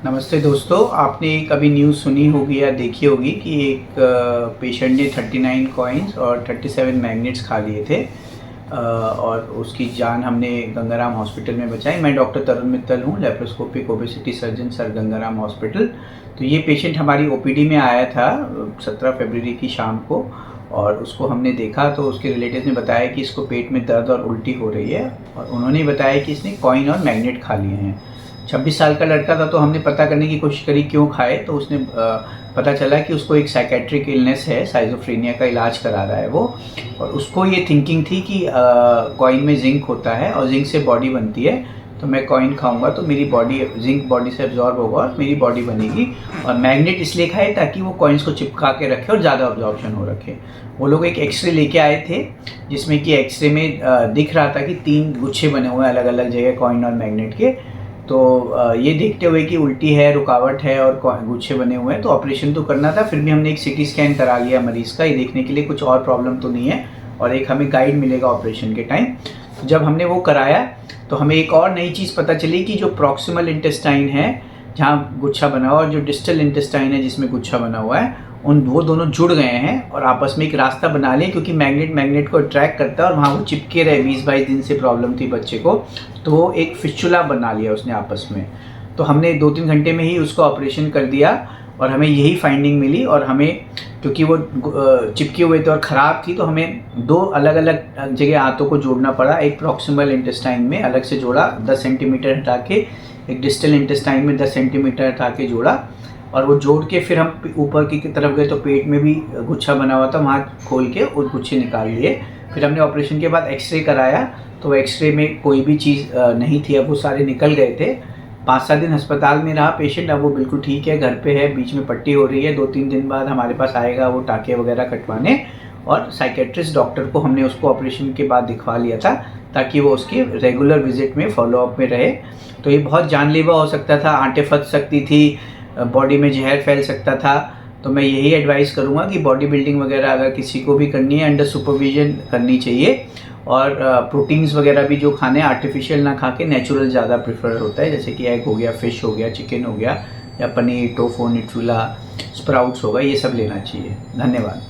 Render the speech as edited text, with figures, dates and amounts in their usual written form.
नमस्ते दोस्तों, आपने कभी न्यूज़ सुनी होगी या देखी होगी कि एक पेशेंट ने 39 कॉइन्स और 37 मैग्नेट्स खा लिए थे और उसकी जान हमने गंगाराम हॉस्पिटल में बचाई। मैं डॉक्टर तरुण मित्तल हूँ, laparoscopic obesity surgeon sir Gangaram hospital. तो ये पेशेंट हमारी ओपीडी में आया था 17 फरवरी की शाम को, और उसको हमने देखा तो उसके रिलेटिव ने बताया कि इसको पेट में दर्द और उल्टी हो रही है, और उन्होंने बताया कि इसने कॉइन और मैग्नेट खा लिए हैं। 26 साल का लड़का था, तो हमने पता करने की कोशिश करी क्यों खाए, तो उसने पता चला कि उसको एक साइकेट्रिक इलनेस है, साइजोफ्रेनिया का इलाज करा रहा है वो, और उसको ये थिंकिंग थी कि कॉइन में जिंक होता है और जिंक से बॉडी बनती है, तो मैं कॉइन खाऊंगा तो मेरी बॉडी जिंक बॉडी से एब्जॉर्ब होगा और मेरी बॉडी बनेगी। और मैग्नेट इसलिए खाए ताकि वो कॉइन्स को चिपका के रखे और ज़्यादा ऑब्जॉर्प्शन हो रखे। वो लोग एक एक्सरे लेके आए थे, जिसमें कि एक्सरे में दिख रहा था कि 3 गुच्छे बने हुए हैं अलग अलग जगह कॉइन और मैग्नेट के। तो ये देखते हुए कि उल्टी है, रुकावट है और गुच्छे बने हुए हैं, तो ऑपरेशन तो करना था। फिर भी हमने एक सिटी स्कैन करा लिया मरीज़ का, ये देखने के लिए कुछ और प्रॉब्लम तो नहीं है, और एक हमें गाइड मिलेगा ऑपरेशन के टाइम। तो जब हमने वो कराया तो हमें एक और नई चीज़ पता चली कि जो प्रॉक्सिमल इंटेस्टाइन है जहाँ गुच्छा बना हुआ, और जो डिस्टल इंटेस्टाइन है जिसमें गुच्छा बना हुआ है, वो दोनों जुड़ गए हैं और आपस में एक रास्ता बना लिया, क्योंकि मैग्नेट को अट्रैक्ट करता है और वहाँ वो चिपके रहे। 20-22 दिन से प्रॉब्लम थी बच्चे को, तो वो एक फिस्चुला बना लिया उसने आपस में। तो हमने 2-3 घंटे में ही उसका ऑपरेशन कर दिया और हमें यही फाइंडिंग मिली। और हमें, क्योंकि वो चिपके हुए थे और ख़राब थी, तो हमें 2 अलग अलग जगह आंतों को जोड़ना पड़ा। एक प्रॉक्सिमल इंटेस्टाइन में अलग से जोड़ा 10 सेंटीमीटर हटा के, एक डिस्टल इंटेस्टाइन में 10 सेंटीमीटर हटा के जोड़ा, और वो जोड़ के फिर हम ऊपर की तरफ गए तो पेट में भी गुच्छा बना हुआ था, वहाँ खोल के उस गुच्छे निकाल लिए। फिर हमने ऑपरेशन के बाद एक्सरे कराया, तो एक्सरे में कोई भी चीज़ नहीं थी, अब वो सारे निकल गए थे। 5-7 दिन अस्पताल में रहा पेशेंट, अब वो बिल्कुल ठीक है, घर पे है, बीच में पट्टी हो रही है। 2-3 दिन बाद हमारे पास आएगा वो टाँके वगैरह कटवाने, और साइकेट्रिस्ट डॉक्टर को हमने उसको ऑपरेशन के बाद दिखवा लिया था ताकि वो उसके रेगुलर विजिट में फॉलोअप में रहे। तो ये बहुत जानलेवा हो सकता था, आंटें फंस सकती थी, बॉडी में जहर फैल सकता था। तो मैं यही एडवाइस करूँगा कि बॉडी बिल्डिंग वगैरह अगर किसी को भी करनी है, अंडर सुपरविजन करनी चाहिए। और प्रोटीन्स वगैरह भी जो खाने आर्टिफिशियल ना खा के नेचुरल ज़्यादा प्रेफर होता है, जैसे कि एग हो गया, फिश हो गया, चिकन हो गया, या पनीर, टोफू, न्यूट्रेला, स्प्राउट्स होगा, ये सब लेना चाहिए। धन्यवाद।